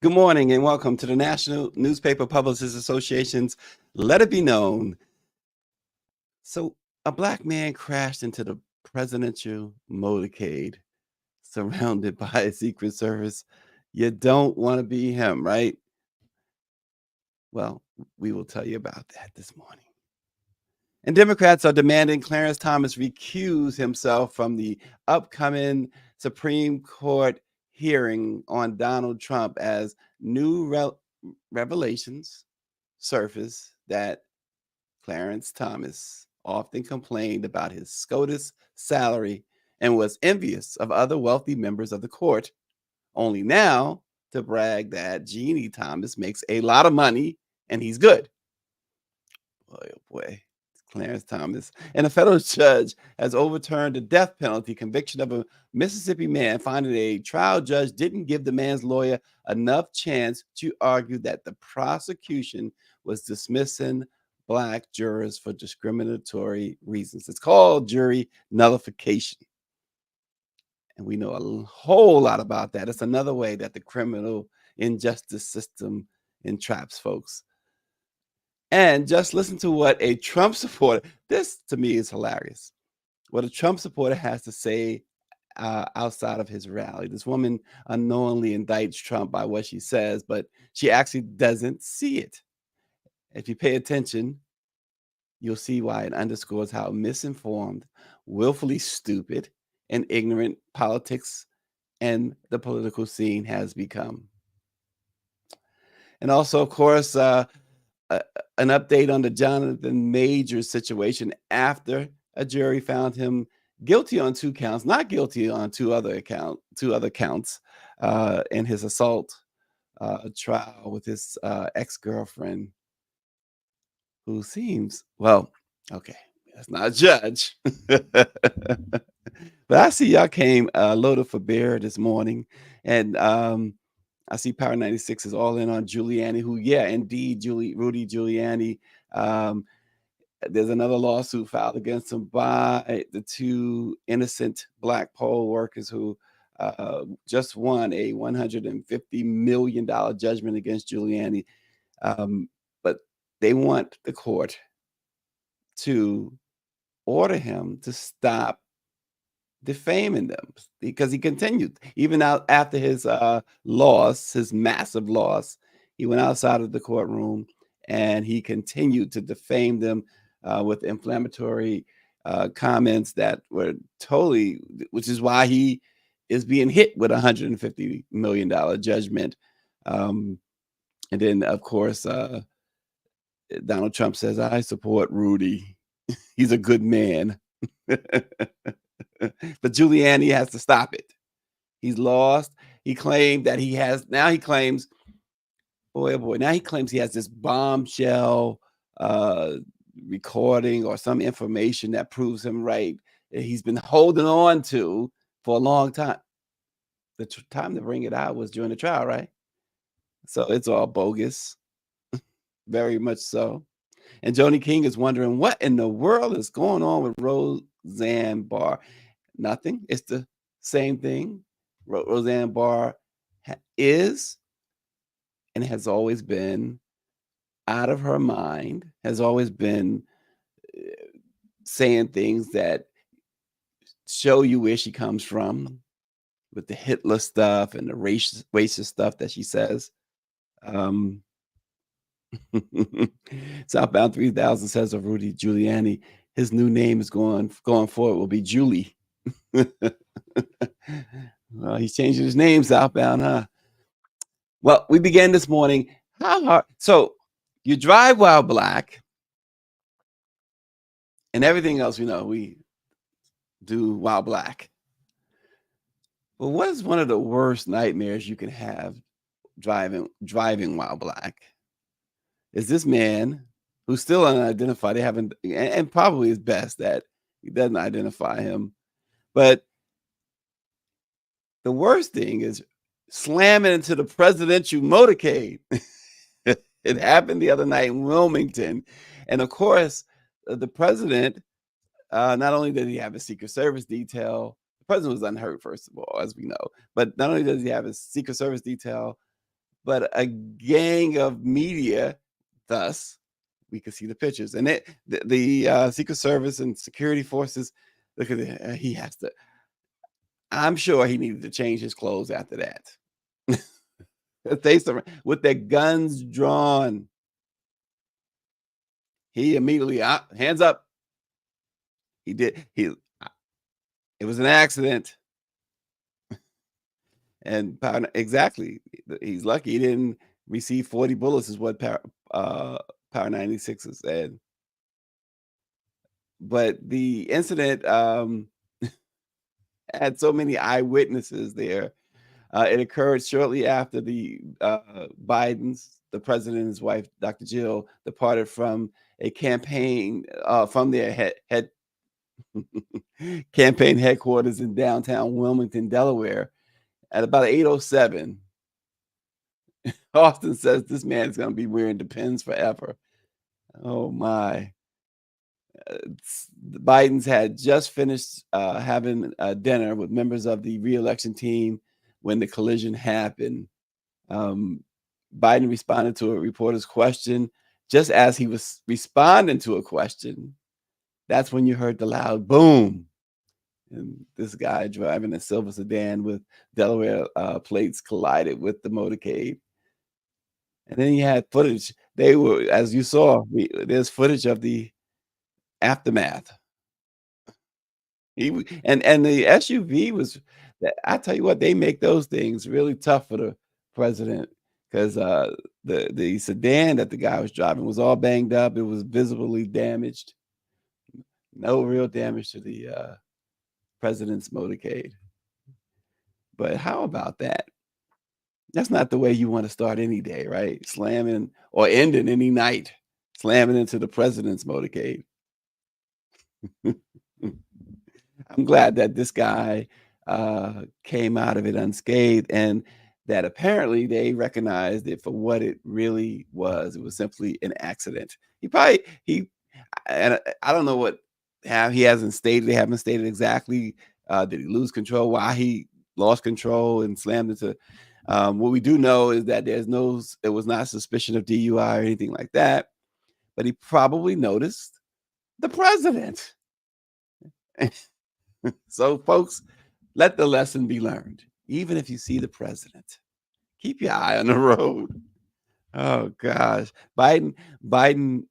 Good morning and welcome to the National Newspaper Publicists Association's Let It Be Known. So, a black man crashed into the presidential motorcade surrounded by a Secret Service. You don't want to be him, right? Well, we will tell you about that this morning. And Democrats are demanding Clarence Thomas recuse himself from the upcoming Supreme Court hearing on Donald Trump as new revelations surface that Clarence Thomas often complained about his SCOTUS salary and was envious of other wealthy members of the court, only now to brag that Jeannie Thomas makes a lot of money and he's good. Boy, oh boy. Clarence Thomas. And a federal judge has overturned the death penalty conviction of a Mississippi man, finding a trial judge didn't give the man's lawyer enough chance to argue that the prosecution was dismissing black jurors for discriminatory reasons. It's called jury nullification. And we know a whole lot about that. It's another way that the criminal injustice system entraps folks. And just listen to what a Trump supporter, this to me is hilarious, what a Trump supporter has to say outside of his rally. This woman unknowingly indicts Trump by what she says, but she actually doesn't see it. If you pay attention, you'll see why it underscores how misinformed, willfully stupid, and ignorant politics and the political scene has become. And also, of course, an update on the Jonathan Majors situation after a jury found him guilty on 2 counts, not guilty on two other counts in his assault trial with his ex-girlfriend, who seems, well, okay, that's not a judge. But I see y'all came loaded for bear this morning, and I see Power 96 is all in on Giuliani, who, yeah, indeed, Rudy Giuliani. There's another lawsuit filed against him by the 2 innocent black poll workers who just won a $150 million judgment against Giuliani. But they want the court to order him to stop defaming them, because he continued even out after his loss, his massive loss. He went outside of the courtroom and he continued to defame them with inflammatory comments that were totally, which is why he is being hit with $150 million judgment. And then, of course, Donald Trump says, "I support Rudy. He's a good man." But Giuliani has to stop it. He's lost. He claimed that he claims, boy, oh boy, now he claims he has this bombshell recording or some information that proves him right, that he's been holding on to for a long time. The time to bring it out was during the trial, right? So it's all bogus, very much so. And Joni King is wondering what in the world is going on with Roseanne Barr. Nothing. It's the same thing. Roseanne Barr is and has always been out of her mind, has always been saying things that show you where she comes from, with the Hitler stuff and the racist stuff that she says. Southbound 3000 says of Rudy Giuliani, his new name is going forward will be Julie. Well, he's changing his name, Southbound, huh? Well, we began this morning. How hard? So you drive while black, and everything else we do while black. But what is one of the worst nightmares you can have driving while black? Is this man who's still unidentified? They haven't, and probably is best that he doesn't identify him. But the worst thing is slamming into the presidential motorcade. It happened the other night in Wilmington. And of course, the president, not only did he have a Secret Service detail, the president was unhurt, first of all, as we know. But not only does he have a Secret Service detail, but a gang of media. Thus, we could see the pictures, and the Secret Service and security forces. Look at it. He has to. I'm sure he needed to change his clothes after that. With their guns drawn. He immediately hands up. He did. It was an accident, and exactly. He's lucky he didn't receive 40 bullets, is what Power 96 has said. But the incident had so many eyewitnesses there. It occurred shortly after the president and his wife, Dr. Jill, departed from a campaign from their head campaign headquarters in downtown Wilmington, Delaware, at about 8:07. Austin says this man is going to be wearing Depends forever. Oh my. The Bidens had just finished having dinner with members of the reelection team when the collision happened. Um, Biden responded to a reporter's question. Just as he was responding to a question, that's when you heard the loud boom. And this guy driving a silver sedan with Delaware plates collided with the motorcade. And then you had footage. They were, as you saw, there's footage of the aftermath. And the SUV was. I tell you what, they make those things really tough for the president because the sedan that the guy was driving was all banged up. It was visibly damaged. No real damage to the president's motorcade. But how about that? That's not the way you want to start any day, right? Slamming or ending any night, slamming into the president's motorcade. I'm glad that this guy came out of it unscathed, and that apparently they recognized it for what it really was. It was simply an accident. And I don't know what he hasn't stated. They haven't stated exactly. Did he lose control? Why he lost control and slammed into? What we do know is that it was not suspicion of DUI or anything like that. But he probably noticed the president. So, folks, let the lesson be learned. Even if you see the president, keep your eye on the road. Oh gosh, Biden,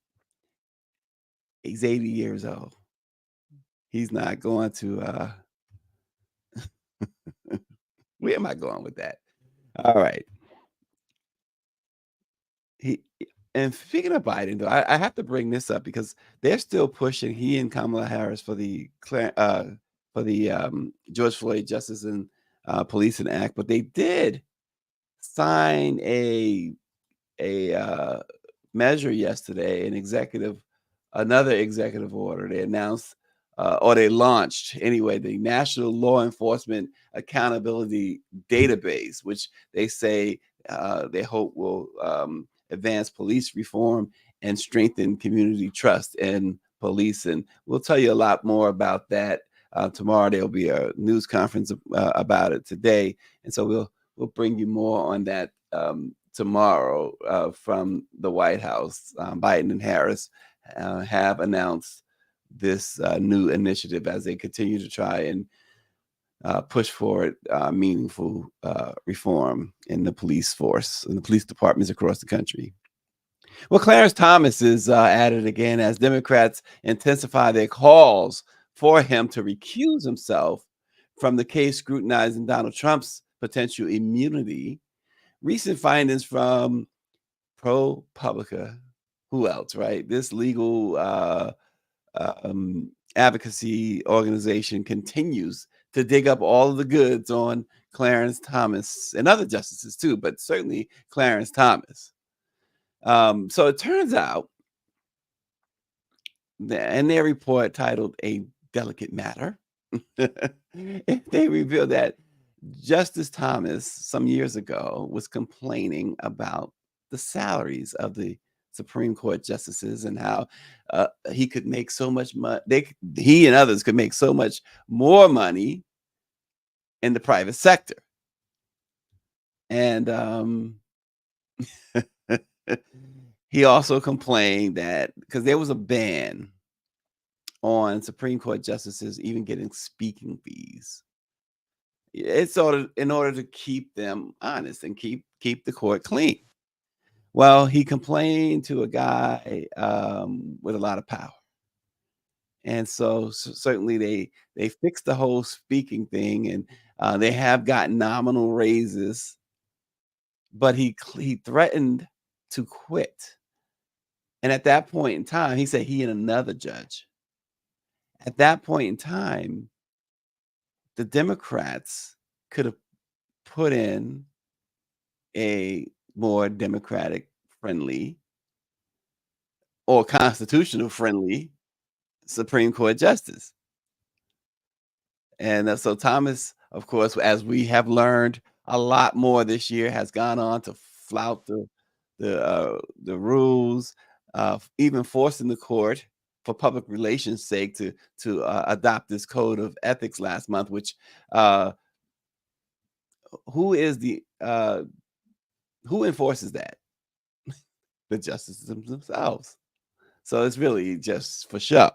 he's 80 years old. He's not going to. Where am I going with that? All right. He and speaking of Biden, though, I have to bring this up because they're still pushing he and Kamala Harris for the George Floyd Justice and Policing Act, but they did sign a measure yesterday, another executive order. They announced or they launched anyway the National Law Enforcement Accountability Database, which they say they hope will advance police reform and strengthen community trust in police. And we'll tell you a lot more about that tomorrow. There'll be a news conference about it today, and so we'll bring you more on that tomorrow from the White House. Biden and Harris have announced this new initiative as they continue to try and push forward meaningful reform in the police force and the police departments across the country. Well, Clarence Thomas is at it again as Democrats intensify their calls for him to recuse himself from the case scrutinizing Donald Trump's potential immunity. Recent findings from ProPublica, who else, right? This legal advocacy organization continues to dig up all of the goods on Clarence Thomas and other justices too, but certainly Clarence Thomas. So it turns out that in their report titled A Delicate Matter, they revealed that Justice Thomas some years ago was complaining about the salaries of the Supreme Court justices and how he could make so much money. He and others could make so much more money in the private sector. And He also complained that because there was a ban on Supreme Court justices even getting speaking fees. It's sort of in order to keep them honest and keep the court clean. Well, he complained to a guy with a lot of power, and so certainly they fixed the whole speaking thing, and they have gotten nominal raises. But he threatened to quit, and at that point in time, he said he and another judge. At that point in time, the Democrats could have put in a more democratic friendly or constitutional friendly Supreme Court justice. And so Thomas, of course, as we have learned a lot more this year, has gone on to flout the rules, even forcing the court for public relations sake to adopt this code of ethics last month. Which who is the who enforces that? The justices themselves. So it's really just for show.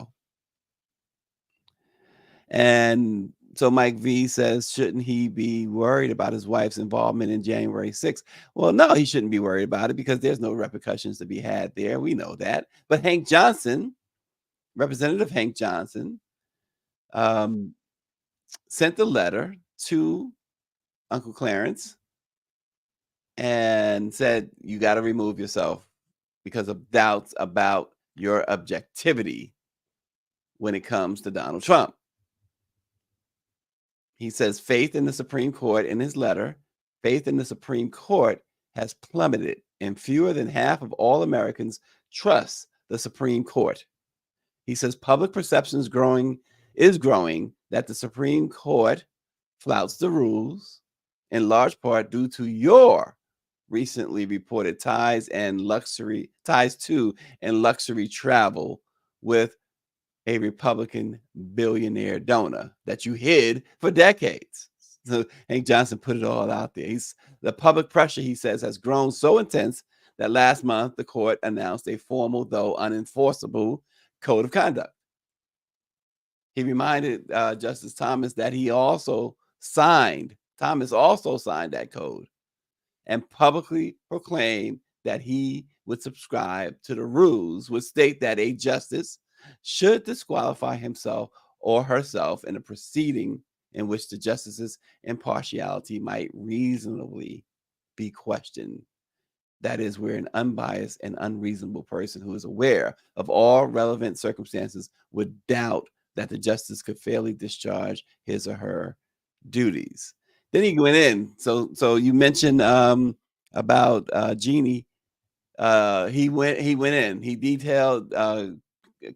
And so Mike V says, shouldn't he be worried about his wife's involvement in January 6th? Well, no, he shouldn't be worried about it because there's no repercussions to be had there. We know that. But Hank Johnson, Representative Hank Johnson, um, sent a letter to Uncle Clarence and said, you got to remove yourself because of doubts about your objectivity when it comes to Donald Trump. He says faith in the Supreme Court in his letter, faith in the Supreme Court has plummeted, and fewer than half of all Americans trust the Supreme Court. He says public perception is growing that the Supreme Court flouts the rules, in large part due to your recently reported ties to and luxury travel with a Republican billionaire donor that you hid for decades. So Hank Johnson put it all out there. The public pressure, he says, has grown so intense that last month the court announced a formal, though unenforceable, code of conduct. He reminded Justice Thomas that Thomas also signed that code and publicly proclaimed that he would subscribe to the rules, which state that a justice should disqualify himself or herself in a proceeding in which the justice's impartiality might reasonably be questioned. That is, where an unbiased and unreasonable person who is aware of all relevant circumstances would doubt that the justice could fairly discharge his or her duties. Then he went in. So you mentioned about Jeannie. He went in. He detailed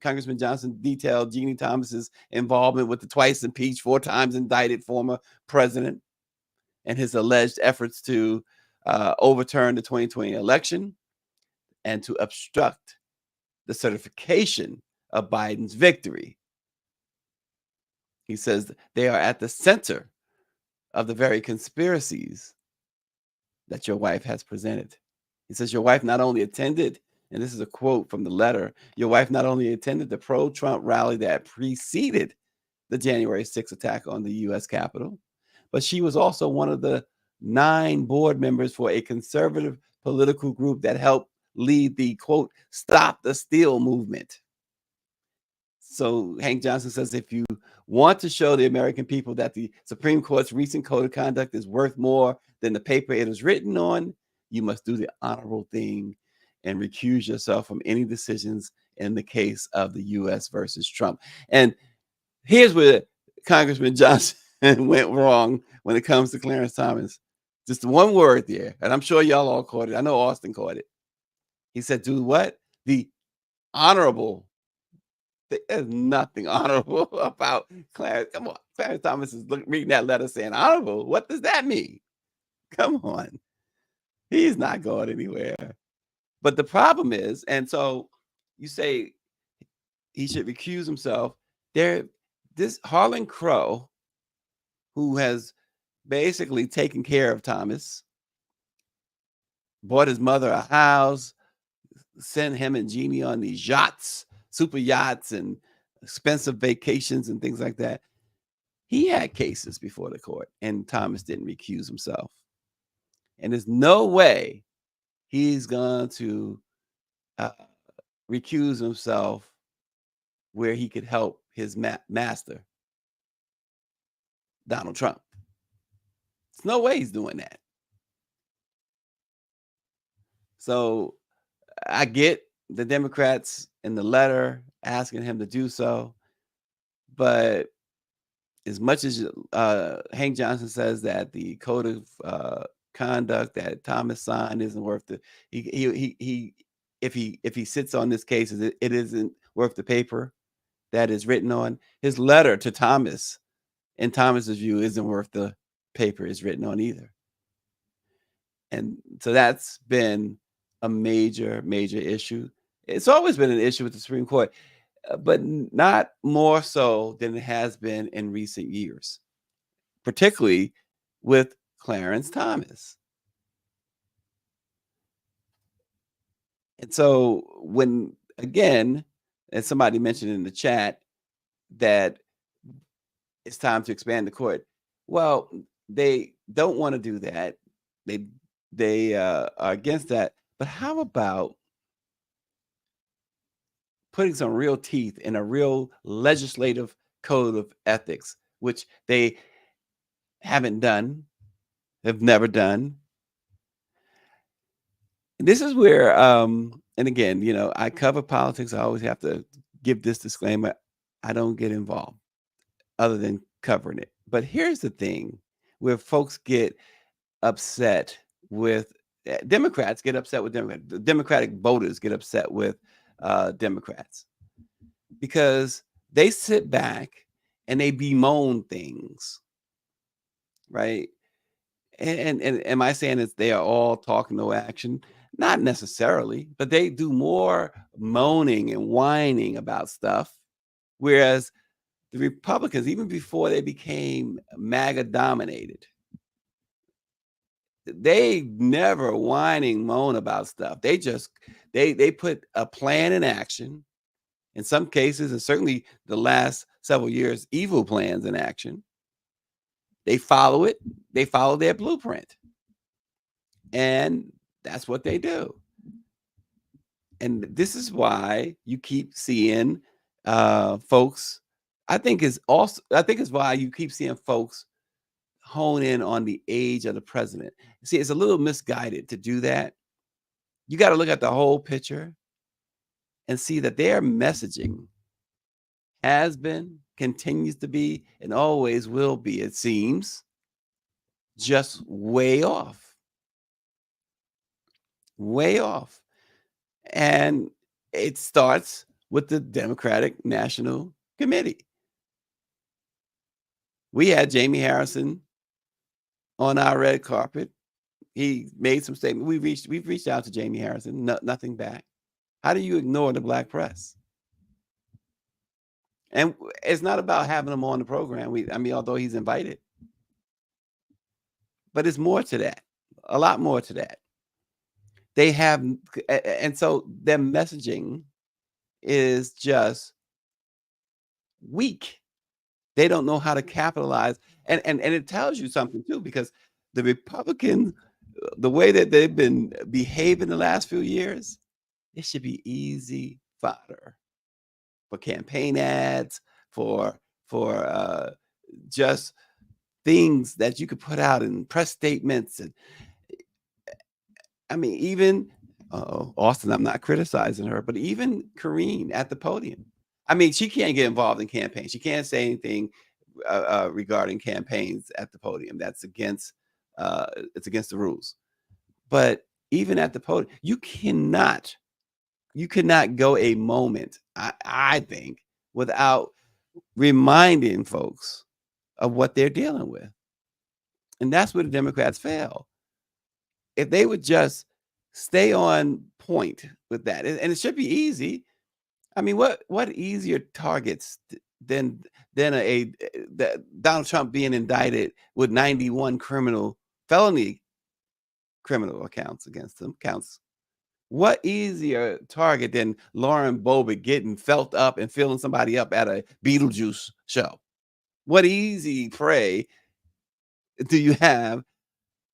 Congressman Johnson detailed Jeannie Thomas's involvement with the twice impeached, 4 times indicted former president and his alleged efforts to overturn the 2020 election and to obstruct the certification of Biden's victory. He says they are at the center of the very conspiracies that your wife has presented. He says your wife not only attended, and this is a quote from the letter, your wife not only attended the pro-Trump rally that preceded the January 6th attack on the U.S. Capitol, but she was also one of the 9 board members for a conservative political group that helped lead the, quote, Stop the Steal movement. So Hank Johnson says if you want to show the American people that the Supreme Court's recent code of conduct is worth more than the paper it is written on, you must do the honorable thing and recuse yourself from any decisions in the case of the U.S. versus Trump. And here's where Congressman Johnson went wrong when it comes to Clarence Thomas. Just one word there, and I'm sure y'all all caught it. I know Austin caught it. He said, do what? The honorable. There's nothing honorable about Clarence. Come on. Clarence Thomas is reading that letter saying honorable. What does that mean? Come on. He's not going anywhere. But the problem is, and so you say he should recuse himself. This Harlan Crow, who has basically taken care of Thomas, bought his mother a house, sent him and Jeannie on these yachts, super yachts, and expensive vacations and things like that. He had cases before the court, and Thomas didn't recuse himself. And there's no way he's going to uh, recuse himself where he could help his master, Donald Trump. There's no way he's doing that. So I get the Democrats in the letter asking him to do so, but as much as Hank Johnson says that the code of conduct that Thomas signed isn't worth the he if he sits on this case, it isn't worth the paper that is written on. His letter to Thomas, in Thomas's view, isn't worth the paper it's written on either. And so that's been a major issue. It's always been an issue with the Supreme Court, but not more so than it has been in recent years, particularly with Clarence Thomas. And so when, again, as somebody mentioned in the chat, that it's time to expand the court. Well, they don't want to do that. They are against that. But how about putting some real teeth in a real legislative code of ethics, which they haven't done, have never done. And this is where, and again, I cover politics. I always have to give this disclaimer. I don't get involved other than covering it. But here's the thing where folks get upset with Democrats, get upset with Democrats. The Democratic voters get upset with Democrats because they sit back and they bemoan things, right? And am I saying that they are all talk, no action? Not necessarily, but they do more moaning and whining about stuff. Whereas the Republicans, even before they became MAGA dominated, they never whining, moan about stuff. They just they put a plan in action. In some cases, and certainly the last several years, evil plans in action. They follow it. They follow their blueprint. And that's what they do. And this is why you keep seeing folks. I think it's why you keep seeing folks hone in on the age of the president. See, it's a little misguided to do that. You got to look at the whole picture and see that their messaging has been, continues to be, and always will be, it seems, just way off. Way off. And it starts with the Democratic National Committee. We had Jamie Harrison on our red carpet. He made some statement. We've reached out to Jamie Harrison, nothing back. How do you ignore the black press? And it's not about having him on the program. Although he's invited, but it's more to that, a lot more to that. They have, and so their messaging is just weak. They don't know how to capitalize. And it tells you something too, because the Republicans, the way that they've been behaving the last few years, it should be easy fodder for campaign ads, for just things that you could put out in press statements. And even Austin, I'm not criticizing her, but even Karine at the podium. She can't get involved in campaigns. She can't say anything regarding campaigns at the podium. That's against it's against the rules. But even at the podium, you cannot go a moment, I think, without reminding folks of what they're dealing with. And that's where the Democrats fail. If they would just stay on point with that, and it should be easy. What easier targets than Donald Trump being indicted with 91 criminal felony criminal accounts against them, counts. What easier target than Lauren Boebert getting felt up and filling somebody up at a Beetlejuice show? What easy prey do you have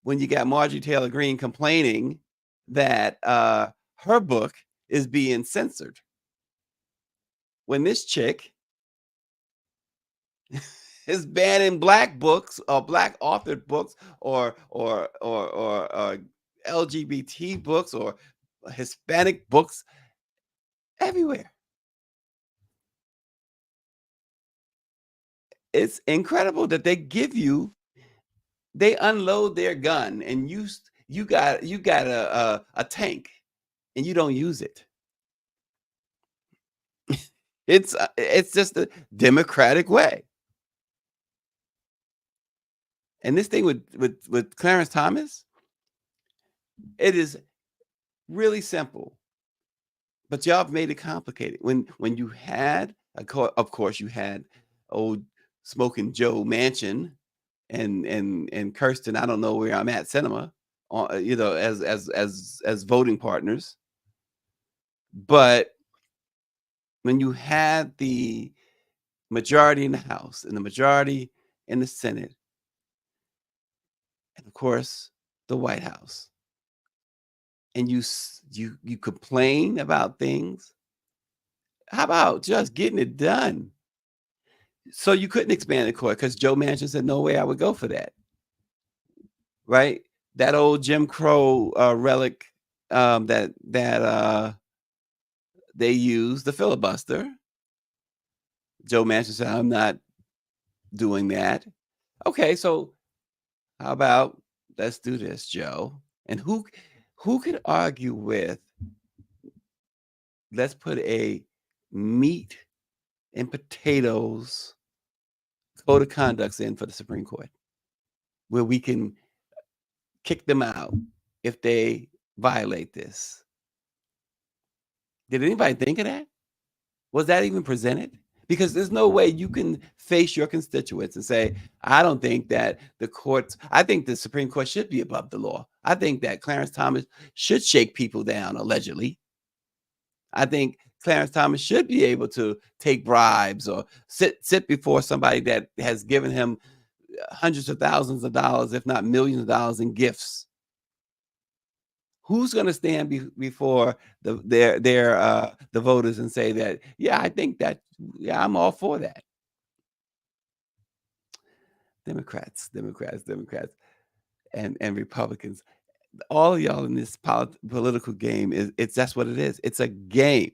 when you got Marjorie Taylor Greene complaining that her book is being censored? When this chick is banning black books or black authored books or LGBT books or Hispanic books everywhere. It's incredible that they unload their gun and you got a tank and you don't use it. It's just a democratic way. And this thing with Clarence Thomas, it is really simple, but y'all have made it complicated. When you had, of course, you had old smoking Joe Manchin and Kirsten. I don't know where I'm at, cinema, as voting partners. But when you had the majority in the House and the majority in the Senate, and of course the White House, and you complain about things, how about just getting it done? So you couldn't expand the court because Joe Manchin said, "No way, I would go for that." Right? That old Jim Crow relic that they used, the filibuster. Joe Manchin said, "I'm not doing that." Okay, so how about let's do this, Joe? And who could argue with let's put a meat and potatoes code of conducts in for the Supreme Court where we can kick them out if they violate this? Did anybody think of that? Was that even presented? Because there's no way you can face your constituents and say, I don't think that I think the Supreme Court should be above the law. I think that Clarence Thomas should shake people down, allegedly. I think Clarence Thomas should be able to take bribes or sit before somebody that has given him hundreds of thousands of dollars, if not millions of dollars in gifts. Who's going to stand before the voters and say that, yeah, I think that, yeah, I'm all for that. Democrats, and Republicans, all of y'all in this political game that's what it is. It's a game.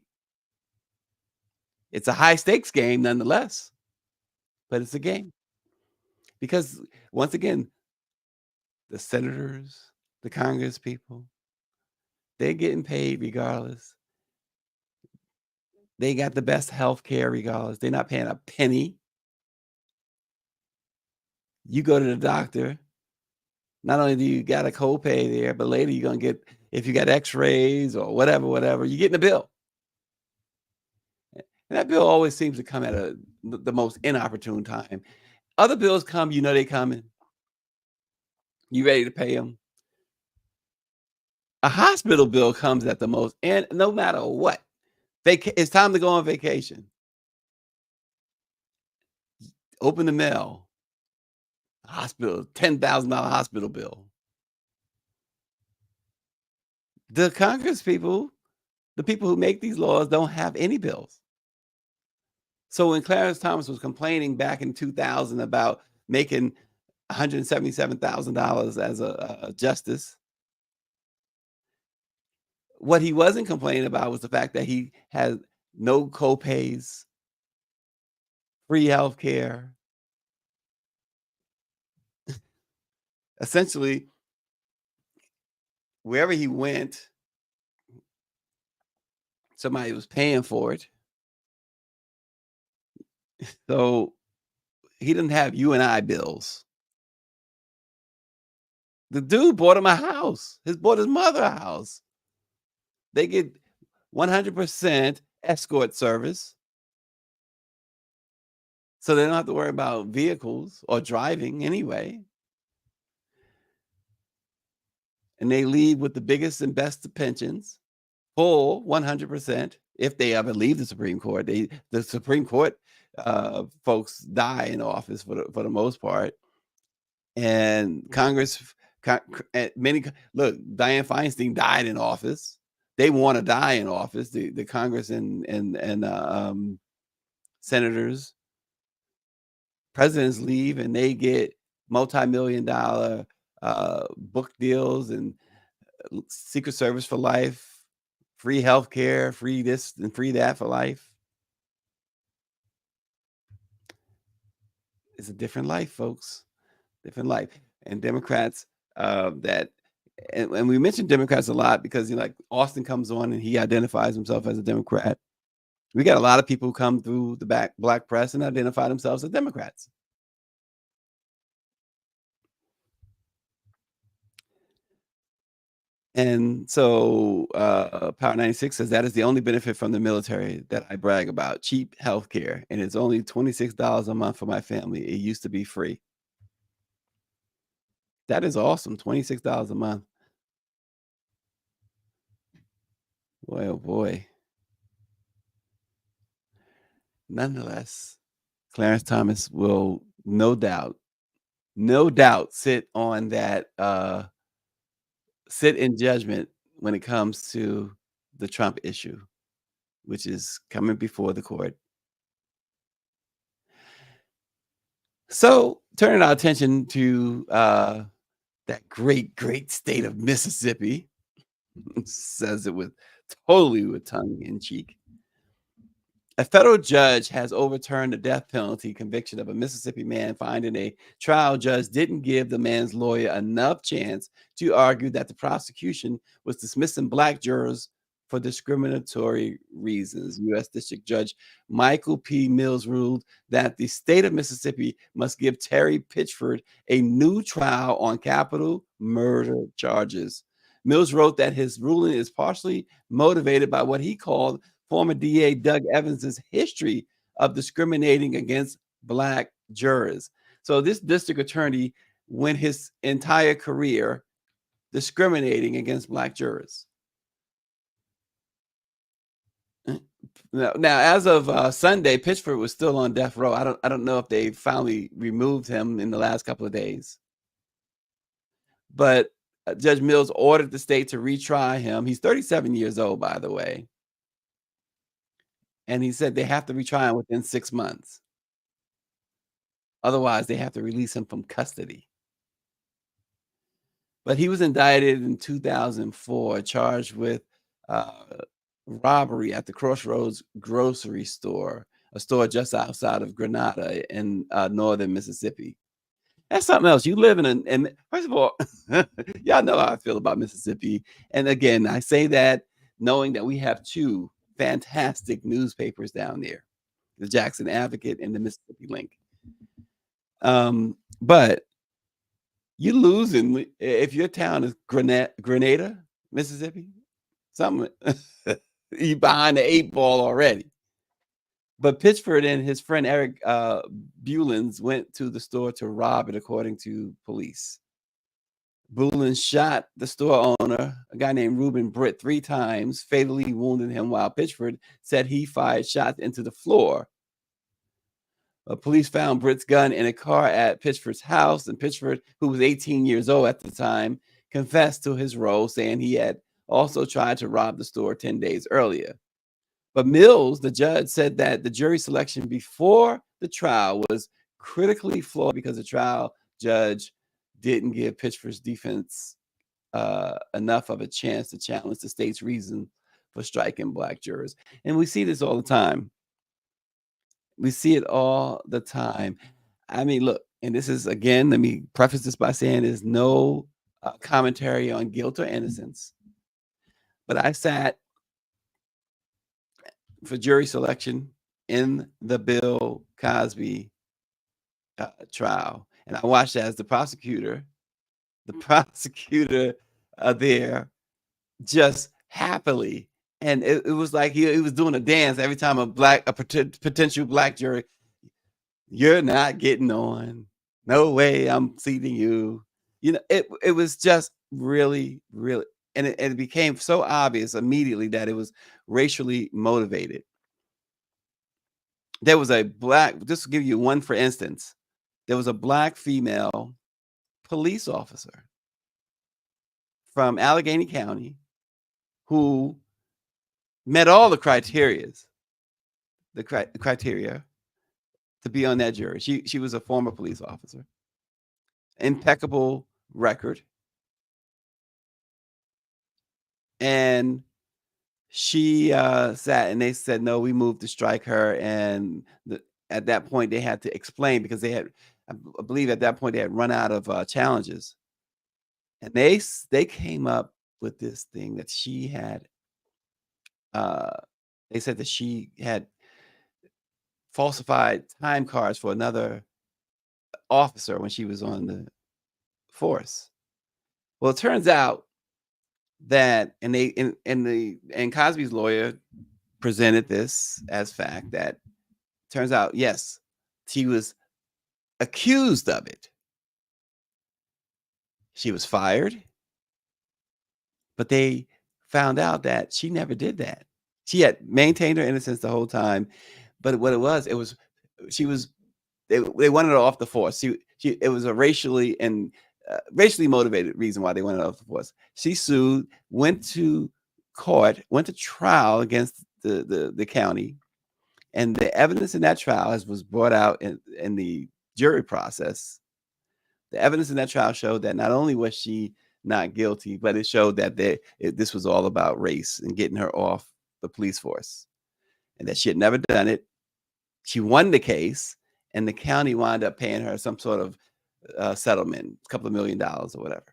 It's a high stakes game nonetheless, but it's a game because once again, the senators, the Congress people, they're getting paid regardless. They got the best health care regardless. They're not paying a penny. You go to the doctor, not only do you got a copay there, but later you're gonna get, if you got x-rays or whatever, you're getting a bill. And that bill always seems to come at the most inopportune time. Other bills come, you know they coming. You ready to pay them. A hospital bill comes at the most, and no matter what, it's time to go on vacation. Open the mail. Hospital, $10,000 hospital bill. The Congress people, the people who make these laws, don't have any bills. So when Clarence Thomas was complaining back in 2000 about making $177,000 as a justice, what he wasn't complaining about was the fact that he had no copays, free health care. Essentially, wherever he went, somebody was paying for it. So he didn't have you and I bills. The dude bought him a house. Bought his mother a house. They get 100% escort service. So they don't have to worry about vehicles or driving anyway. and they leave with the biggest and best of pensions, full 100%. If they ever leave the Supreme Court, the Supreme Court folks die in office for the most part, and Congress, and look. Dianne Feinstein died in office. They want to die in office. The Congress and senators, presidents leave, and they get multi-million-dollar book deals and Secret Service for life, free healthcare, free this and free that for life. It's a different life, folks. Different life. And Democrats that and we mention Democrats a lot because like Austin comes on and he identifies himself as a Democrat. We got a lot of people who come through the black press and identify themselves as Democrats. And so Power 96 says that is the only benefit from the military that I brag about, cheap health care. And it's only $26 a month for my family. It used to be free. That is awesome. $26 a month. Boy, oh boy. Nonetheless, Clarence Thomas will no doubt sit on that sit in judgment when it comes to the Trump issue, which is coming before the court. So, turning our attention to that great state of Mississippi, says it totally with tongue in cheek. A federal judge has overturned the death penalty conviction of a Mississippi man, finding a trial judge didn't give the man's lawyer enough chance to argue that the prosecution was dismissing black jurors for discriminatory reasons. U.S. District Judge Michael P. Mills ruled that the state of Mississippi must give Terry Pitchford a new trial on capital murder charges. Mills wrote that his ruling is partially motivated by what he called former DA Doug Evans's history of discriminating against black jurors. So this district attorney went his entire career discriminating against black jurors. Now, as of Sunday, Pitchford was still on death row. I don't know if they finally removed him in the last couple of days, but Judge Mills ordered the state to retry him. He's 37 years old, by the way. And he said they have to retry him within 6 months. Otherwise, they have to release him from custody. But he was indicted in 2004, charged with robbery at the Crossroads grocery store, a store just outside of Grenada in northern Mississippi. That's something else. You live and first of all, y'all know how I feel about Mississippi. And again, I say that knowing that we have two fantastic newspapers down there, the Jackson Advocate and the Mississippi Link. But you're losing if your town is Grenada, Mississippi, something you behind the 8 ball already. But Pitchford and his friend Eric Bulens went to the store to rob it, according to police. Bulens shot the store owner, a guy named Reuben Britt, 3 times, fatally wounding him, while Pitchford said he fired shots into the floor. Police found Britt's gun in a car at Pitchford's house, and Pitchford, who was 18 years old at the time, confessed to his role, saying he had also tried to rob the store 10 days earlier. But Mills, the judge, said that the jury selection before the trial was critically flawed because the trial judge didn't give Pitchford's defense enough of a chance to challenge the state's reason for striking black jurors. And we see this all the time. We see it all the time. I mean, look, and this is, again, let me preface this by saying there's no commentary on guilt or innocence. But I sat for jury selection in the Bill Cosby trial. And I watched as the prosecutor there just happily. And it was like he was doing a dance every time a potential black jury, you're not getting on. No way I'm seating you. It was just really, really, and it became so obvious immediately that it was racially motivated. There was a black just to give you one for instance, there was a black female police officer from Allegheny County who met all the criteria to be on that jury. She was a former police officer, impeccable record, and she sat and they said no, we moved to strike her, and at that point they had to explain because I believe at that point they had run out of challenges, and they came up with this thing that she had. Uh, they said that she had falsified time cards for another officer when she was on the force. Well, it turns out that, and Cosby's lawyer presented this as fact that turns out, yes, she was accused of it. She was fired, but they found out that she never did that. She had maintained her innocence the whole time, but what it was she was they wanted her off the force. It was a racially motivated reason why they wanted her off the force. She sued, went to court, went to trial against the county, and the evidence in that trial, as was brought out in the jury process, the evidence in that trial showed that not only was she not guilty, but it showed that this was all about race and getting her off the police force, and that she had never done it. She won the case, and the county wound up paying her some sort of settlement, a couple of $1 million or whatever.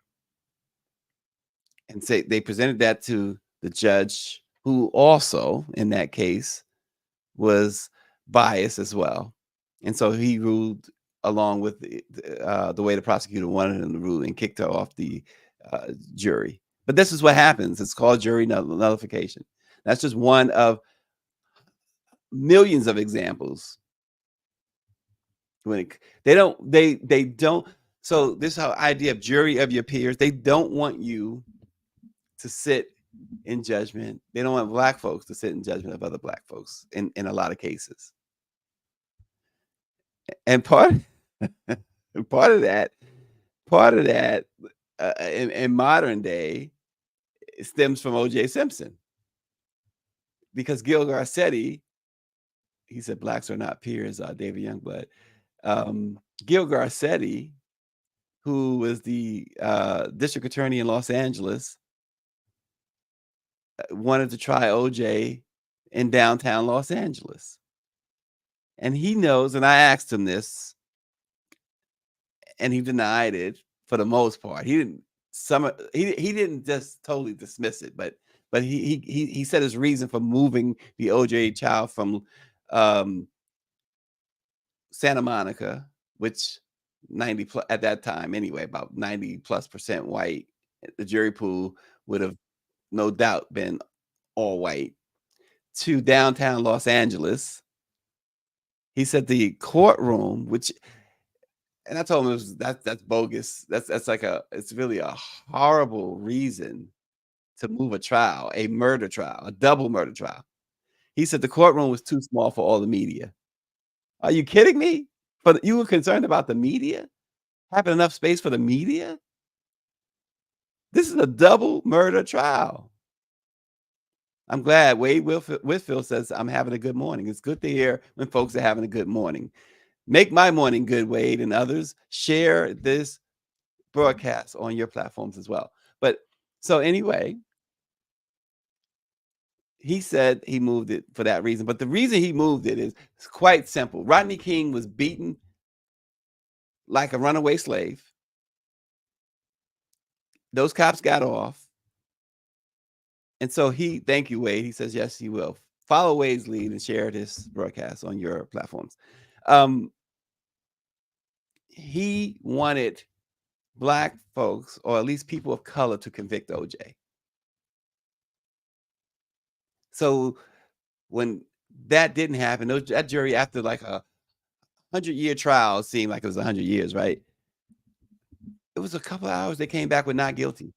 And say they presented that to the judge, who also in that case was biased as well, and so he ruled along with the way the prosecutor wanted him to rule and kicked her off the jury. But this is what happens. It's called jury nullification. That's just one of millions of examples. They don't. So this whole idea of jury of your peers, they don't want you to sit in judgment. They don't want black folks to sit in judgment of other black folks in a lot of cases. And part of that in modern day stems from O.J. Simpson, because Gil Garcetti, he said blacks are not peers, David Youngblood. Gil Garcetti, who was the district attorney in Los Angeles, wanted to try OJ in downtown Los Angeles. And he knows, and I asked him this, and he denied it for the most part. He didn't just totally dismiss it, but he said his reason for moving the OJ trial from Santa Monica, which 90 plus at that time anyway, about 90+% white. The jury pool would have no doubt been all white, to downtown Los Angeles. He said the courtroom, and I told him that's bogus. That's like it's really a horrible reason to move a trial, a murder trial, a double murder trial. He said the courtroom was too small for all the media. Are you kidding me? But you were concerned about the media? Having enough space for the media? This is a double murder trial. I'm glad Wade Whitfield says I'm having a good morning. It's good to hear when folks are having a good morning. Make my morning good, Wade, and others. Share this broadcast on your platforms as well. But so anyway, he said he moved it for that reason. But the reason he moved it is quite simple. Rodney King was beaten like a runaway slave. Those cops got off. And so thank you, Wade. He says, yes, he will. Follow Wade's lead and share this broadcast on your platforms. He wanted black folks, or at least people of color, to convict OJ. So when that didn't happen, that jury, after like a 100-year trial, seemed like it was 100 years, right? it was a couple of hours. They came back with not guilty.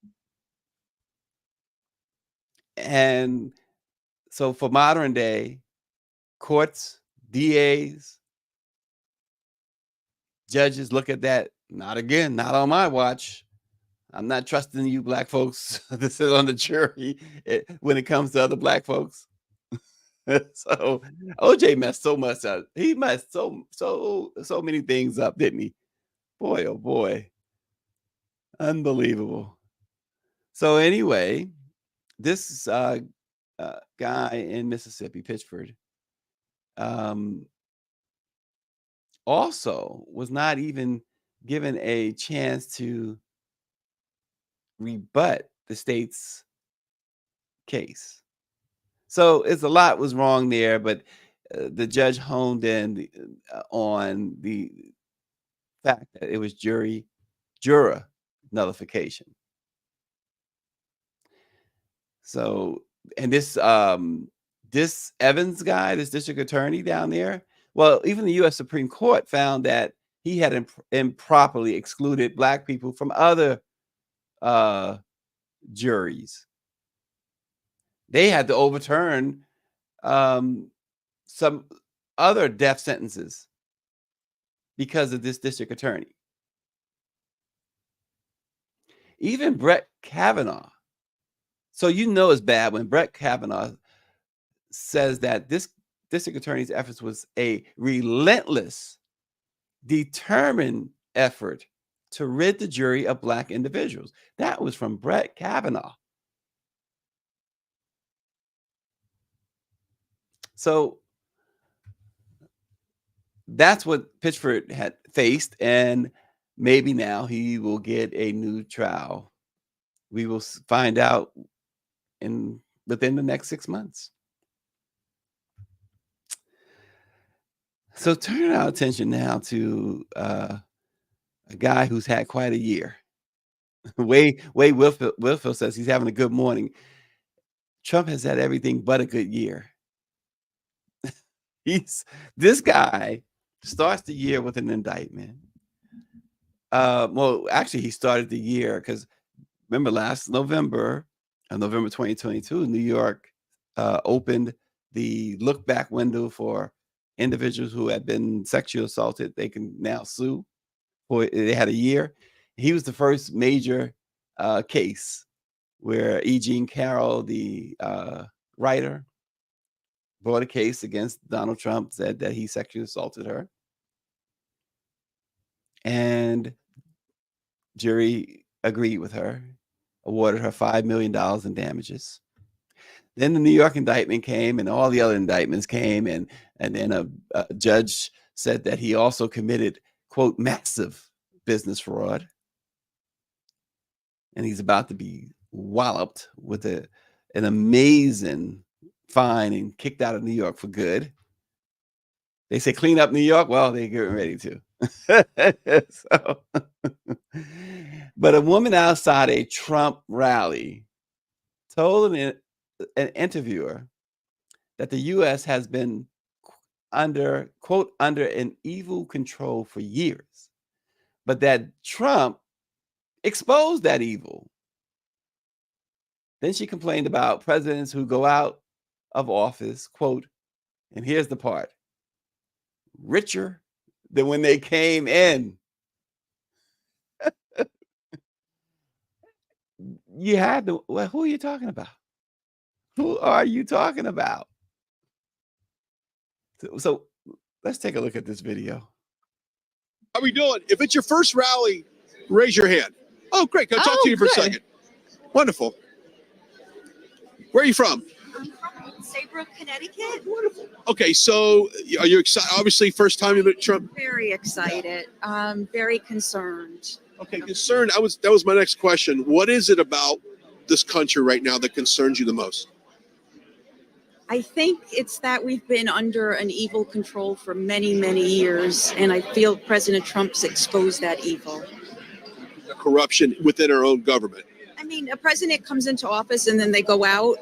And so for modern day courts, DAs, judges look at that. Not again, not on my watch. I'm not trusting you black folks to sit on the jury when it comes to other black folks. So OJ messed so much up. He messed so many things up, didn't he? Boy, oh boy. Unbelievable. So anyway, this guy in Mississippi, Pittsford, um, also was not even given a chance to rebut the state's case. So it's a lot was wrong there, but the judge honed in on the fact that it was juror nullification. So, and this Evans guy, this district attorney down there, well, even the U.S. Supreme Court found that he had improperly excluded black people from other juries. They had to overturn some other death sentences because of this district attorney. Even Brett Kavanaugh. So you know it's bad when Brett Kavanaugh says that this district attorney's efforts was a relentless, determined effort to rid the jury of black individuals. That was from Brett Kavanaugh. So that's what Pittsford had faced, and maybe now he will get a new trial. We will find out within the next 6 months. So turn our attention now to a guy who's had quite a year. Wade Wilfield says he's having a good morning. Trump has had everything but a good year. This guy starts the year with an indictment. Well, actually, he started the year because remember last November, November 2022, New York opened the look back window for individuals who had been sexually assaulted. They can now sue. They had a year. He was the first major case where E. Jean Carroll, the writer, brought a case against Donald Trump, said that he sexually assaulted her. And jury agreed with her, awarded her $5 million in damages. Then the New York indictment came and all the other indictments came. And then a judge said that he also committed, quote, massive business fraud. And he's about to be walloped with an amazing fine and kicked out of New York for good. They say clean up New York. Well, they're getting ready to. But a woman outside a Trump rally told an interviewer that the U.S. has been under, quote, under an evil control for years, but that Trump exposed that evil. Then she complained about presidents who go out of office, quote, and here's the part, richer than when they came in. You had to, well, who are you talking about? Who are you talking about? So let's take a look at this video. How are we doing? If it's your first rally, raise your hand. Oh, great. Can I talk to you for a second? Wonderful. Where are you from? I'm from Saybrook, Connecticut. Wonderful. Okay, so are you excited? Obviously, first time you met Trump. Very excited. Very concerned. Okay, concerned. That was my next question. What is it about this country right now that concerns you the most? I think it's that we've been under an evil control for many, many years, and I feel President Trump's exposed that evil. The corruption within our own government. I mean, a president comes into office and then they go out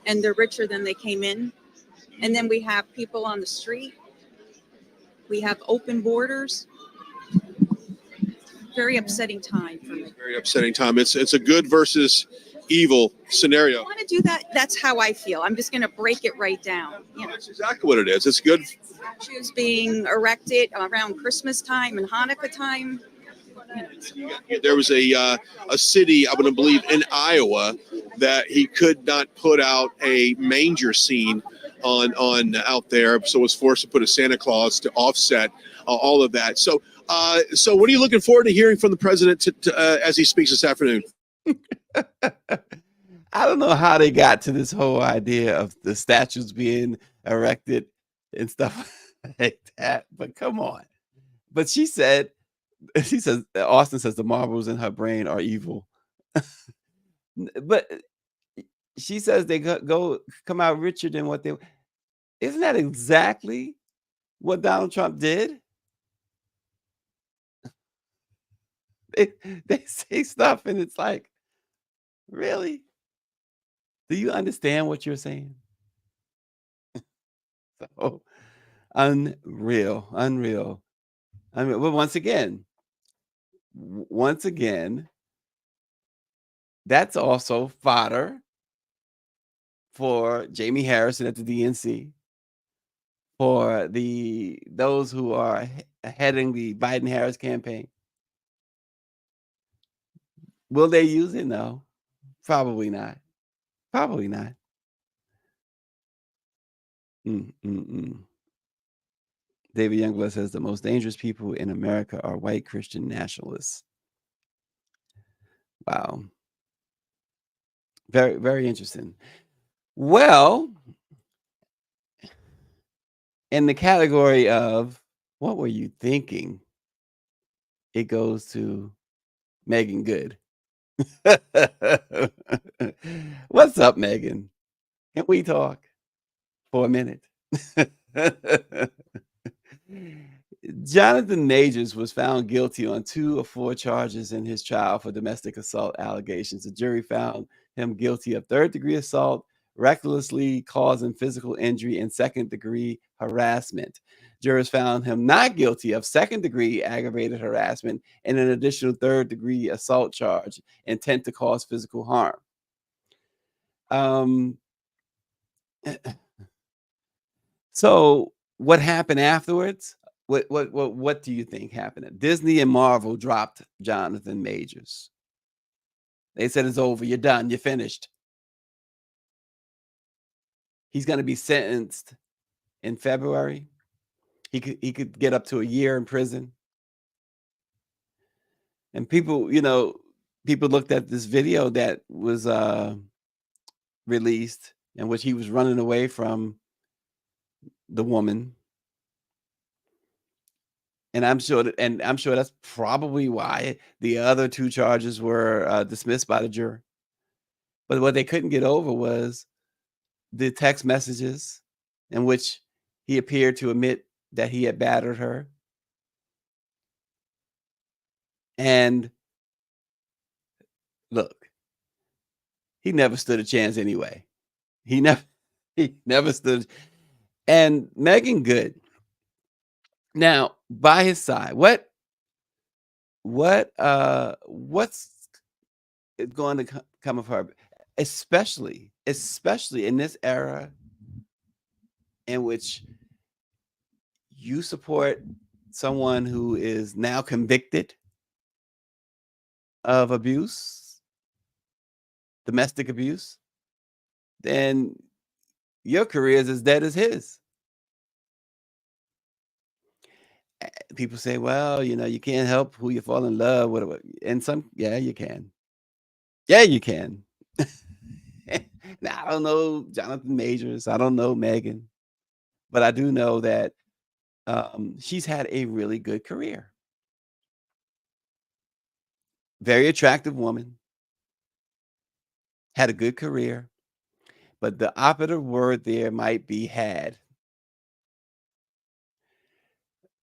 and they're richer than they came in. And then we have people on the street. We have open borders. very upsetting time for me. It's a very upsetting time. It's a good versus evil scenario. I want to do that. That's how I feel. I'm just going to break it right down. You know, That's exactly what it is. It's good. statues being erected around Christmas time and Hanukkah time. There was a city, I'm going to believe, in Iowa that he could not put out a manger scene on out there, so was forced to put a Santa Claus to offset all of that. So what are you looking forward to hearing from the president as he speaks this afternoon? I don't know how they got to this whole idea of the statues being erected and stuff like that, but come on. But she says, Austin says the marbles in her brain are evil. But she says they come out richer than what they. Isn't that exactly what Donald Trump did? They say stuff and it's like, really? Do you understand what you're saying? So unreal. But once again, that's also fodder for Jamie Harrison at the DNC, for those who are heading the Biden-Harris campaign. Will they use it? No, probably not. Probably not. David Youngblood says the most dangerous people in America are white Christian nationalists. Wow. Very, very interesting. Well, in the category of what were you thinking, it goes to Megan Good. What's up, Megan? Can we talk for a minute? Jonathan Majors was found guilty on 2 of 4 charges in his trial for domestic assault allegations. The jury found him guilty of 3rd-degree assault, recklessly causing physical injury, and 2nd-degree harassment. Jurors found him not guilty of 2nd-degree aggravated harassment and an additional 3rd-degree assault charge, intent to cause physical harm. So what happened afterwards? What do you think happened? Disney and Marvel dropped Jonathan Majors. They said it's over. You're done. You're finished. He's going to be sentenced in February. He could get up to a year in prison. And people looked at this video that was released in which he was running away from the woman. And I'm sure that's probably why the other 2 charges were dismissed by the jury. But what they couldn't get over was the text messages in which he appeared to admit that he had battered her. And look, he never stood a chance anyway. He never stood. And Megan Good, now by his side, what's going to come of her, especially in this era in which you support someone who is now convicted of abuse, domestic abuse, then your career is as dead as his. People say, well, you can't help who you fall in love with. And yeah, you can. Yeah, you can. Now, I don't know Jonathan Majors. I don't know Megan. But I do know that she's had a really good career. Very attractive woman. Had a good career. But the operative word there might be had.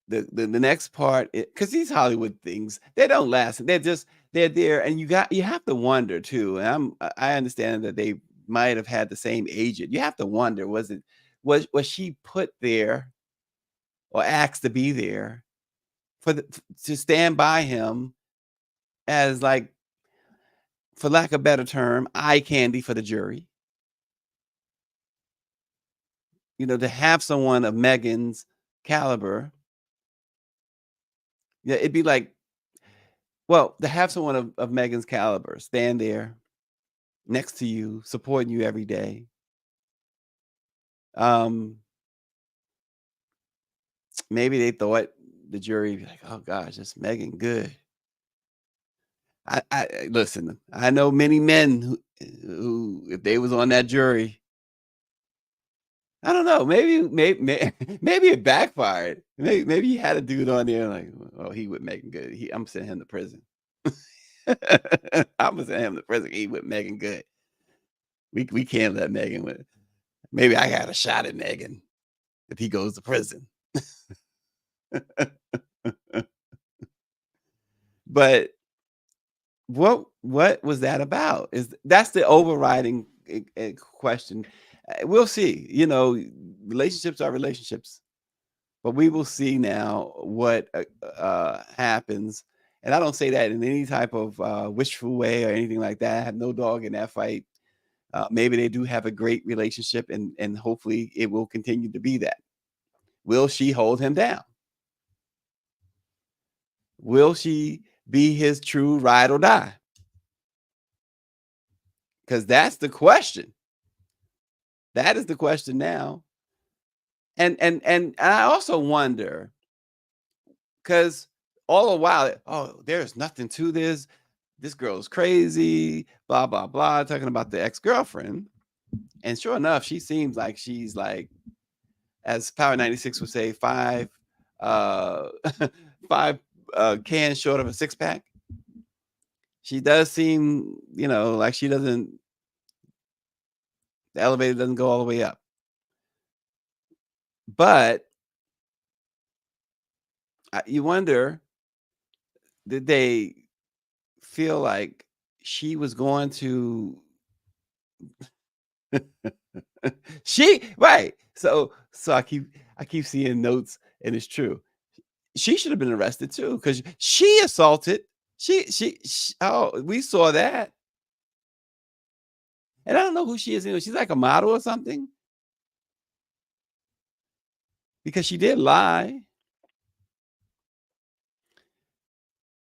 The next part, because these Hollywood things, they don't last. They're there, and you have to wonder too. And I understand that they might have had the same agent. You have to wonder, was she put there or asked to be there to stand by him as, like, for lack of a better term, eye candy for the jury. You know, to have someone of Megan's caliber, yeah, it'd be like, well, to have someone of Megan's caliber stand there next to you, supporting you every day. Um, maybe they thought the jury be like, oh gosh, it's Megan good. I listen. I know many men who, if they was on that jury, I don't know. Maybe it backfired. Maybe he had a dude on there like, oh, he would Megan good. I'm sending him to prison. I'm gonna send him to prison. He would Megan good. We can't let Megan win. Maybe I got a shot at Megan if he goes to prison. But what was that about? That's the overriding question. We'll see. You know, relationships are relationships, but we will see now what happens. And I don't say that in any type of wishful way or anything like that. I have no dog in that fight. Maybe they do have a great relationship, and hopefully it will continue to be that. Will she hold him down? Will she be his true ride or die? Because that's the question. That is the question now. And I also wonder, because all the while, oh, there's nothing to this. This girl is crazy, blah, blah, blah, talking about the ex-girlfriend. And sure enough, she seems like she's like, as Power 96 would say, five cans short of a six-pack. She does seem, you know, like the elevator doesn't go all the way up. But you wonder, did they feel like she was going to right. So I keep seeing notes, and it's true. She should have been arrested too, because she assaulted. Oh, we saw that. And I don't know who she is. You know, she's like a model or something, because she did lie.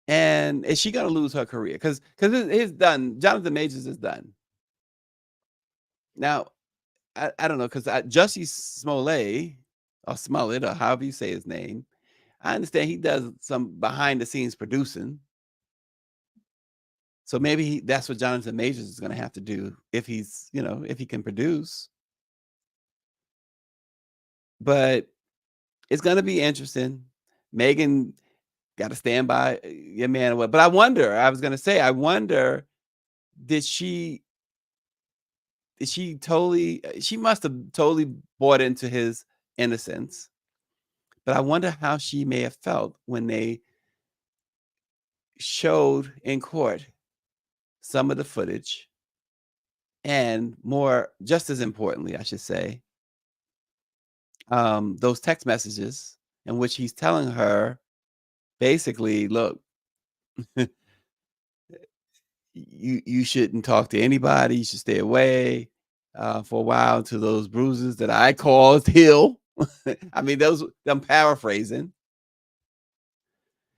And is she gonna lose her career? Because it's done. Jonathan Majors is done. Now, I don't know, because Jussie Smollett, or Smollett, or however you say his name, I understand he does some behind the scenes producing. So maybe that's what Jonathan Majors is going to have to do if he's, you know, if he can produce. But it's going to be interesting. Megan got to stand by your man or what. But I wonder, I was going to say, I wonder, she must have totally bought into his innocence. But I wonder how she may have felt when they showed in court some of the footage, and just as importantly, I should say, those text messages in which he's telling her, basically, look, you shouldn't talk to anybody. You should stay away for a while until those bruises that I caused heal. I mean, I'm paraphrasing.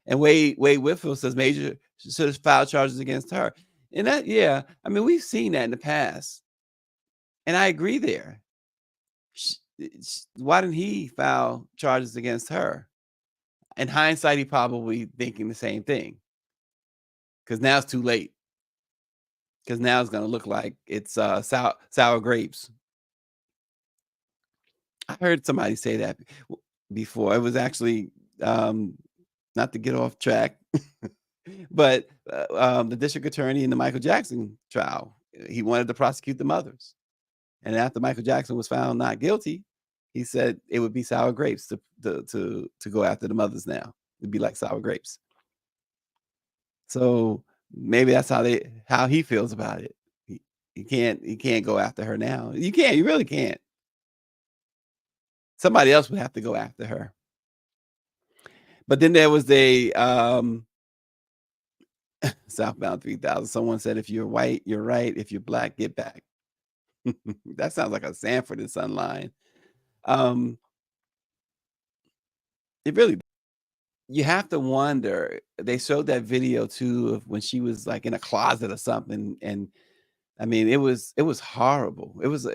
And Wade Whitfield says Major should have filed charges against her. And that, yeah, I mean, we've seen that in the past. And I agree there. Why didn't he file charges against her? In hindsight, he probably thinking the same thing. Because now it's too late. Because now it's going to look like it's sour grapes. I heard somebody say that before. It was actually, not to get off track, but the district attorney in the Michael Jackson trial, he wanted to prosecute the mothers. And after Michael Jackson was found not guilty, he said it would be sour grapes to go after the mothers now. It'd be like sour grapes. So maybe that's how he feels about it. He can't go after her now. You really can't. Somebody else would have to go after her. But then there was Southbound 3000. Someone said, if you're white, you're right. If you're black, get back. That sounds like a Sanford and Son line. It really, you have to wonder. They showed that video too of when she was like in a closet or something, and I mean, it was horrible. It was,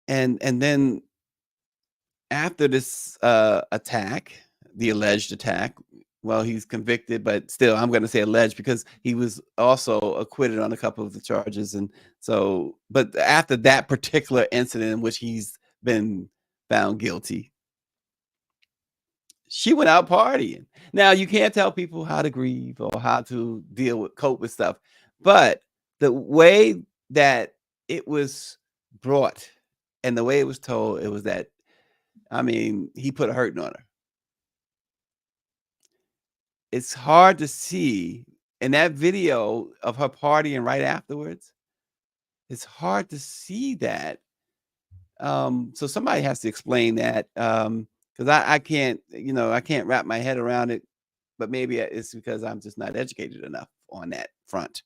and then after this attack, the alleged attack, well, he's convicted, but still, I'm going to say alleged because he was also acquitted on a couple of the charges. And so, but after that particular incident in which he's been found guilty, she went out partying. Now, you can't tell people how to grieve or how to cope with stuff, but the way that it was brought and the way it was told, it was that, I mean, he put a hurting on her. It's hard to see in that video of her partying right afterwards. It's hard to see that. So somebody has to explain that, because I can't, I can't wrap my head around it. But maybe it's because I'm just not educated enough on that front.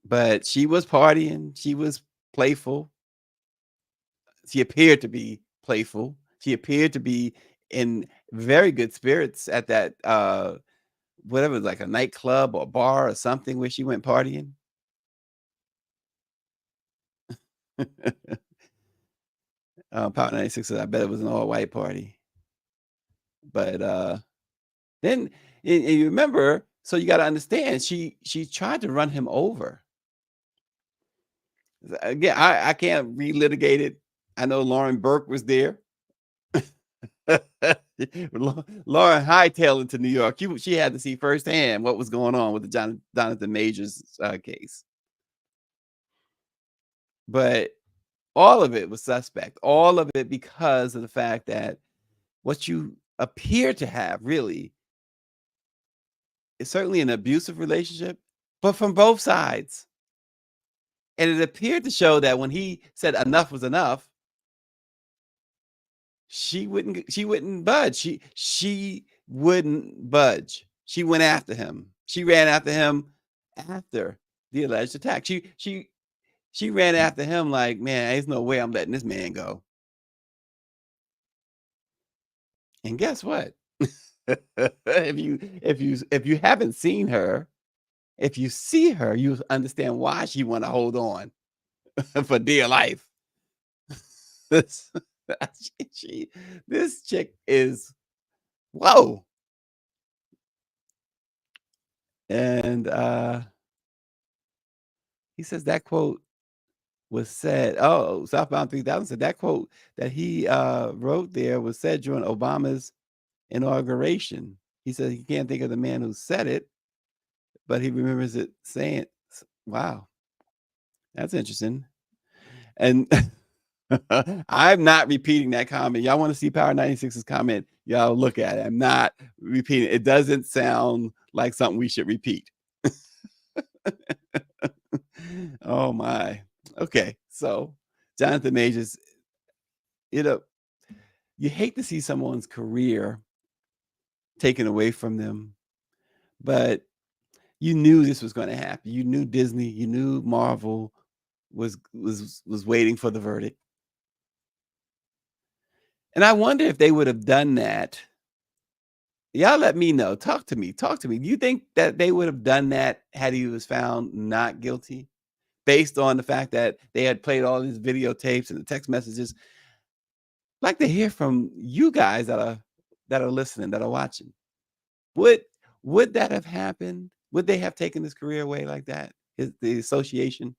But she was partying. She was playful. She appeared to be playful. She appeared to be in very good spirits at that whatever, like a nightclub or bar or something where she went partying. Power 96 says, I bet it was an all-white party. But then and you remember, so you got to understand, she tried to run him over. Again, I can't relitigate it. I know Lauren Burke was there. Lauren hightailed it to New York. She had to see firsthand what was going on with the Jonathan Majors case. But all of it was suspect. All of it because of the fact that what you appear to have really is certainly an abusive relationship, but from both sides. And it appeared to show that when he said enough was enough, she wouldn't budge. She wouldn't budge. She went after him. She ran after him after the alleged attack. She ran after him like, man, there's no way I'm letting this man go. And guess what? if you haven't seen her, if you see her, you understand why she want to hold on for dear life. This chick is whoa. And he says that quote was said. Oh, Southbound 3000 said that quote that he wrote there was said during Obama's inauguration. He said he can't think of the man who said it, but he remembers it saying, wow, that's interesting. And I'm not repeating that comment. Y'all want to see Power 96's comment? Y'all look at it. I'm not repeating. It doesn't sound like something we should repeat. Oh my. Okay. So Jonathan Majors, you hate to see someone's career taken away from them, but you knew this was going to happen. You knew Disney, you knew Marvel was waiting for the verdict. And I wonder if they would have done that. Y'all let me know. Talk to me. Do you think that they would have done that had he was found not guilty based on the fact that they had played all these videotapes and the text messages? I'd like to hear from you guys that are listening, that are watching. Would that have happened? Would they have taken his career away like that? The association?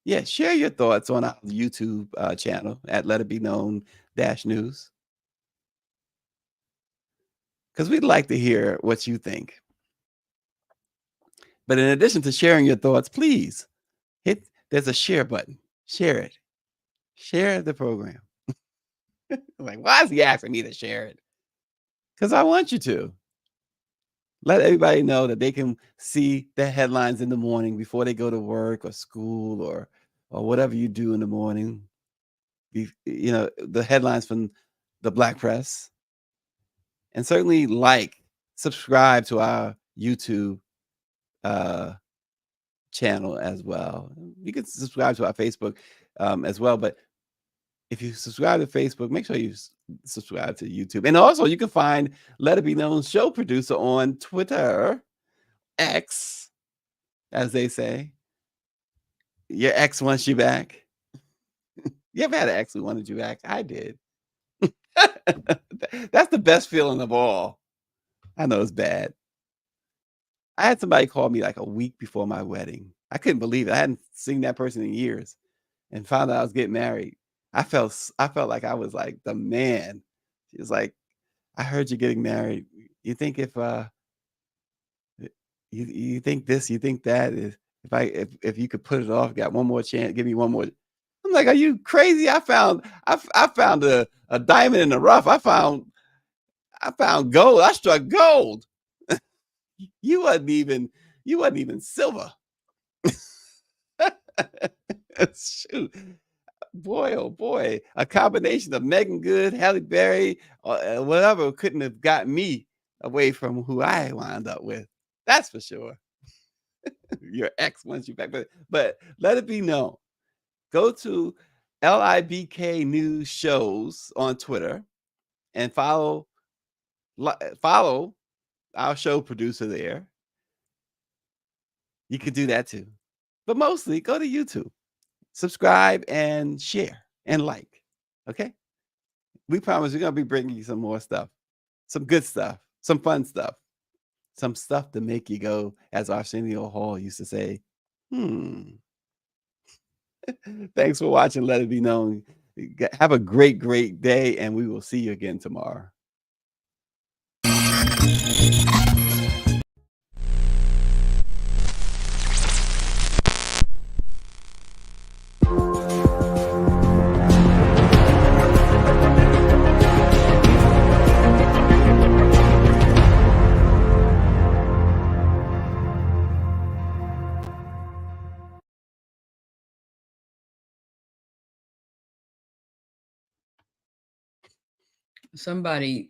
Yeah, share your thoughts on our YouTube channel at Let It Be Known -News. Because we'd like to hear what you think. But in addition to sharing your thoughts, please there's a share button. Share it. Share the program. Like, why is he asking me to share it? Because I want you to. Let everybody know that they can see the headlines in the morning before they go to work or school or whatever you do in the morning. the headlines from the Black press, and certainly subscribe to our YouTube channel as well. You can subscribe to our Facebook as well, but if you subscribe to Facebook, make sure you subscribe to YouTube. And also, you can find Let It Be Known show producer on Twitter, X, as they say. Your ex wants you back. You ever had an ex who wanted you back? I did. That's the best feeling of all. I know it's bad. I had somebody call me like a week before my wedding. I couldn't believe it. I hadn't seen that person in years, and found out I was getting married. I felt like I was like the man. She was like, "I heard you're getting married. You think if you think this, you think that, if you could put it off, got one more chance, give me one more." I'm like, "Are you crazy? I found a diamond in the rough. I found gold. I struck gold. You wasn't even silver." Shoot. Boy, oh boy, a combination of Megan Good, Halle Berry, whatever couldn't have gotten me away from who I wound up with. That's for sure. Your ex wants you back, but let it be known. Go to LIBK News Shows on Twitter and follow our show producer there. You could do that too, but mostly go to YouTube. Subscribe and share and like. Okay? We promise we're going to be bringing you some more stuff, some good stuff, some fun stuff, some stuff to make you go, as Arsenio Hall used to say, Thanks for watching. Let It Be Known. Have a great, great day, and we will see you again tomorrow. Somebody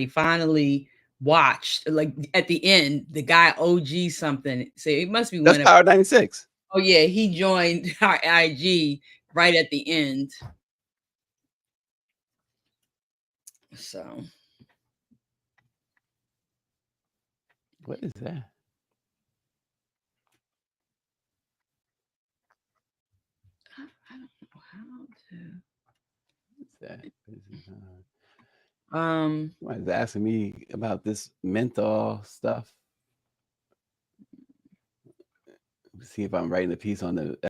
finally watched, like, at the end, the guy OG something. So it must be That's Power 96. Oh yeah, he joined our IG right at the end. So what is that? I don't know how to. What's that? Somebody's asking me about this menthol stuff. See if I'm writing a piece on the